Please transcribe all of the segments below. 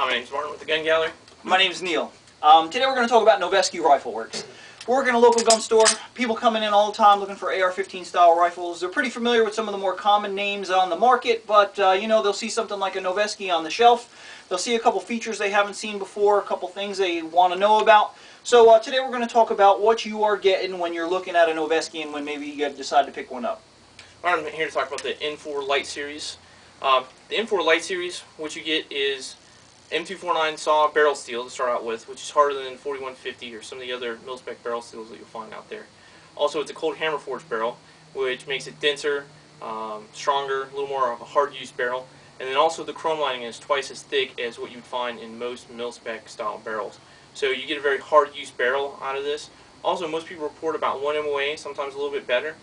My name's Martin with the Gun Gallery. My name's Neil. Today we're going to talk about Noveske Rifle Works. We work in a local gun store. People coming in all the time looking for AR-15 style rifles. They're pretty familiar with some of the more common names on the market, but you know, they'll see something like a Noveske on the shelf. They'll see a couple features they haven't seen before, a couple things they want to know about. So today we're going to talk about what you are getting when you're looking at a Noveske and when maybe you decide to pick one up. I'm here to talk about the N4 Light Series. The N4 Light Series, what you get is M249 saw barrel steel to start out with, which is harder than 4150 or some of the other mil-spec barrel steels that you'll find out there. Also, it's a cold hammer forged barrel, which makes it denser, stronger, a little more of a hard use barrel. And then also the chrome lining is twice as thick as what you'd find in most mil-spec style barrels. So you get a very hard use barrel out of this. Also, most people report about 1 MOA, sometimes a little bit better,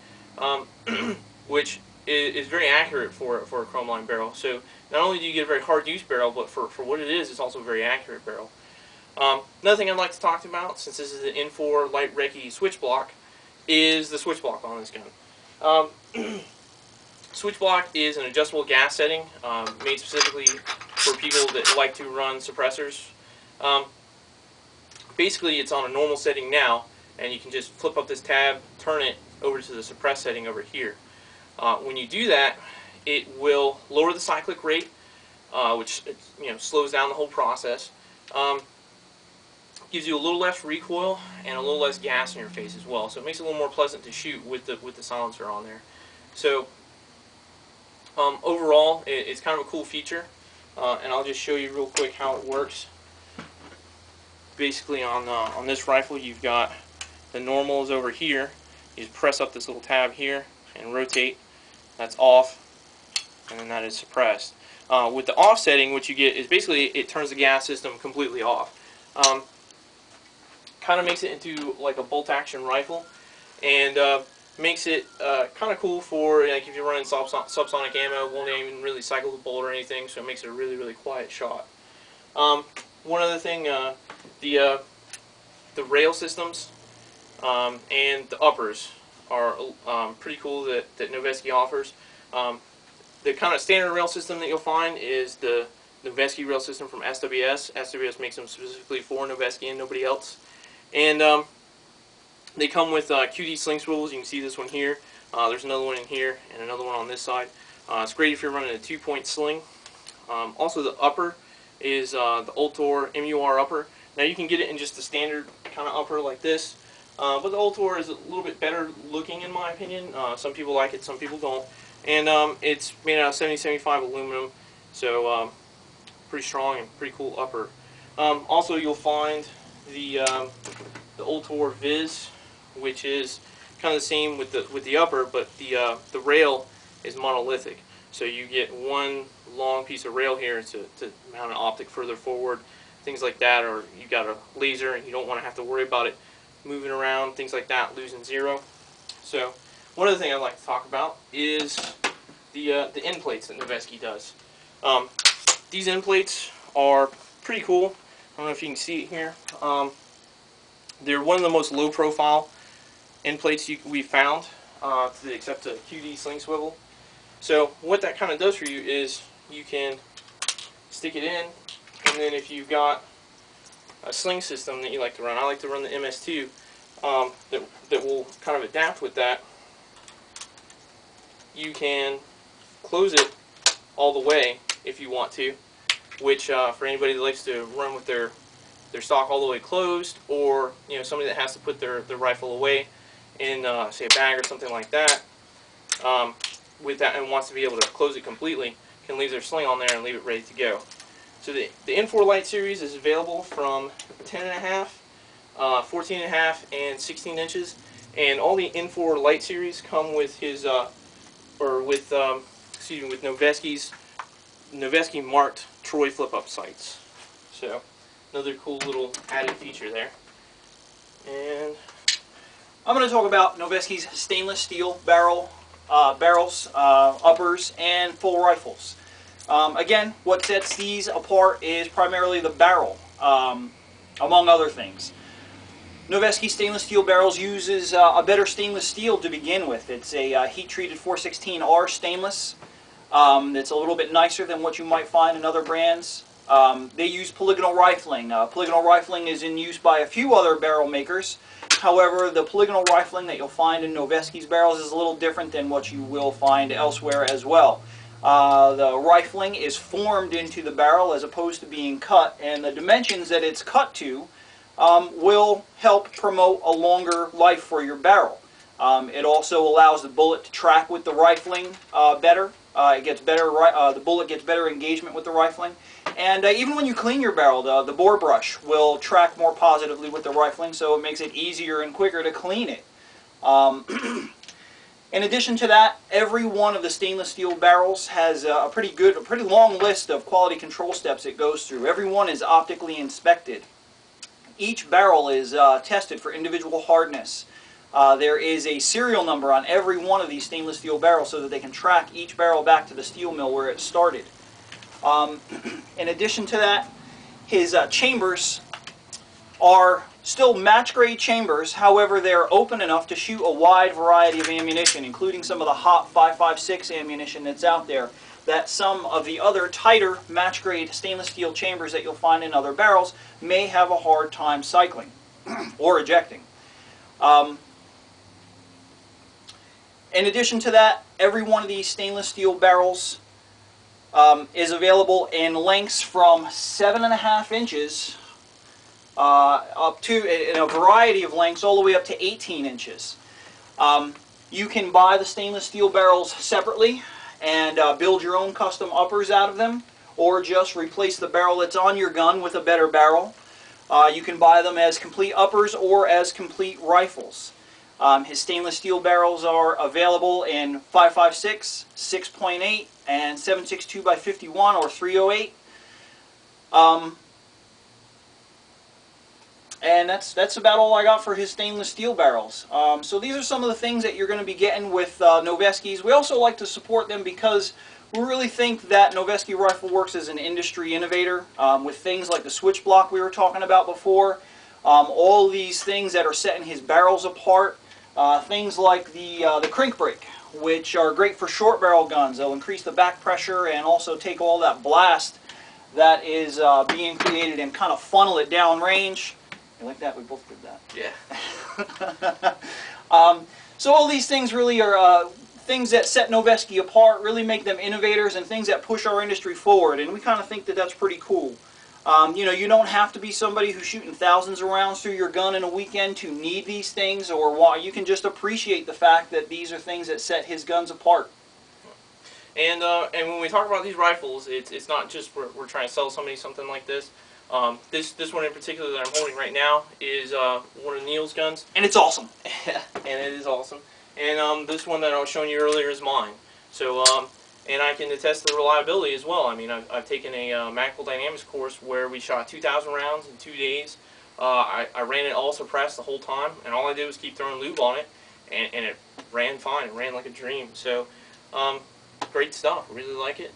which is very accurate for a chrome line barrel. So not only do you get a very hard use barrel, but for what it is, it's also a very accurate barrel. Another thing I'd like to talk about, since this is an N4 light recce switch block, is the switch block on this gun. Switch block is an adjustable gas setting made specifically for people that like to run suppressors. Basically, it's on a normal setting now, and you can just flip up this tab, turn it over to the suppress setting over here. When you do that, it will lower the cyclic rate, which slows down the whole process. Gives you a little less recoil and a little less gas in your face as well. So it makes it a little more pleasant to shoot with the silencer on there. So overall, it's kind of a cool feature, and I'll just show you real quick how it works. Basically, on this rifle, you've got the normal is over here. You just press up this little tab here and rotate. That's off, and then that is suppressed. With the off setting, what you get is basically it turns the gas system completely off. Kind of makes it into like a bolt action rifle, and makes it kind of cool for like if you're running subsonic ammo. Won't even really cycle the bolt or anything, so it makes it a really quiet shot. One other thing, the rail systems and the uppers are pretty cool that Noveske offers. The kind of standard rail system that you'll find is the Noveske rail system from SWS. SWS makes them specifically for Noveske and nobody else. And they come with QD Sling Swivels. You can see this one here. There's another one in here and another one on this side. It's great if you're running a 2-point sling. Also, the upper is the Ultor MUR upper. Now you can get it in just the standard kind of upper like this. But the Ultor is a little bit better looking in my opinion. Some people like it, some people don't. And it's made out of 70-75 aluminum, so pretty strong and pretty cool upper. Also, you'll find the Ultor Viz, which is kind of the same with the upper, but the rail is monolithic. So you get one long piece of rail here to mount an optic further forward, things like that, or you got a laser and you don't want to have to worry about it moving around, things like that, losing zero. So one other thing I'd like to talk about is the end plates that Noveske does. These end plates are pretty cool. I don't know if you can see it here. They're one of the most low profile end plates we've found, except a QD Sling Swivel. So what that kind of does for you is you can stick it in, and then if you've got a sling system that you like to run, I like to run the MS2, that will kind of adapt with that. You can close it all the way if you want to, which for anybody that likes to run with their stock all the way closed, or somebody that has to put their rifle away in say a bag or something like that, with that and wants to be able to close it completely, can leave their sling on there and leave it ready to go. So the N4 Light Series is available from 10.5, 14.5, and 16 inches, and all the N4 Light Series come with his with Noveske's Noveske marked Troy flip-up sights. So another cool little added feature there. And I'm going to talk about Noveske's stainless steel barrels, uppers, and full rifles. Again, what sets these apart is primarily the barrel, among other things. Noveske stainless steel barrels uses a better stainless steel to begin with. It's a heat-treated 416R stainless. It's a little bit nicer than what you might find in other brands. They use polygonal rifling. Polygonal rifling is in use by a few other barrel makers. However, the polygonal rifling that you'll find in Noveske's barrels is a little different than what you will find elsewhere as well. The rifling is formed into the barrel as opposed to being cut, and the dimensions that it's cut to will help promote a longer life for your barrel. It also allows the bullet to track with the rifling better. It gets better. The bullet gets better engagement with the rifling. And even when you clean your barrel, the bore brush will track more positively with the rifling, so it makes it easier and quicker to clean it. In addition to that, every one of the stainless steel barrels has a pretty long list of quality control steps it goes through. Every one is optically inspected. Each barrel is tested for individual hardness. There is a serial number on every one of these stainless steel barrels so that they can track each barrel back to the steel mill where it started. In addition to that, his chambers are still match-grade chambers. However, they're open enough to shoot a wide variety of ammunition, including some of the hot 5.56 ammunition that's out there, that some of the other tighter match-grade stainless steel chambers that you'll find in other barrels may have a hard time cycling or ejecting. In addition to that, every one of these stainless steel barrels is available in lengths from 7.5 inches up to, in a variety of lengths, all the way up to 18 inches. You can buy the stainless steel barrels separately and build your own custom uppers out of them, or just replace the barrel that's on your gun with a better barrel. You can buy them as complete uppers or as complete rifles. His stainless steel barrels are available in 5.56, 6.8, and 7.62 by 51 or 308. And that's about all I got for his stainless steel barrels. So these are some of the things that you're going to be getting with Noveske's. We also like to support them because we really think that Noveske Rifle Works is an industry innovator with things like the switch block we were talking about before. All these things that are setting his barrels apart. Things like the crank brake, which are great for short barrel guns. They'll increase the back pressure and also take all that blast that is being created and kind of funnel it down range. You like that? We both did that. Yeah. So all these things really are things that set Noveske apart, really make them innovators, and things that push our industry forward. And we kind of think that that's pretty cool. You know, you don't have to be somebody who's shooting thousands of rounds through your gun in a weekend to need these things, or you can just appreciate the fact that these are things that set his guns apart. And when we talk about these rifles, it's not just we're trying to sell somebody something like this. This one in particular that I'm holding right now is one of Neil's guns. And it's awesome. And it is awesome. And this one that I was showing you earlier is mine. So, and I can attest to the reliability as well. I mean, I've taken a Mechanical Dynamics course where we shot 2,000 rounds in 2 days. I ran it all suppressed the whole time, and all I did was keep throwing lube on it, and it ran fine. It ran like a dream. So, great stuff. Really like it.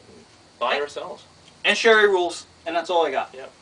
Buy it ourselves. And Sherry rules, and that's all I got. Yep.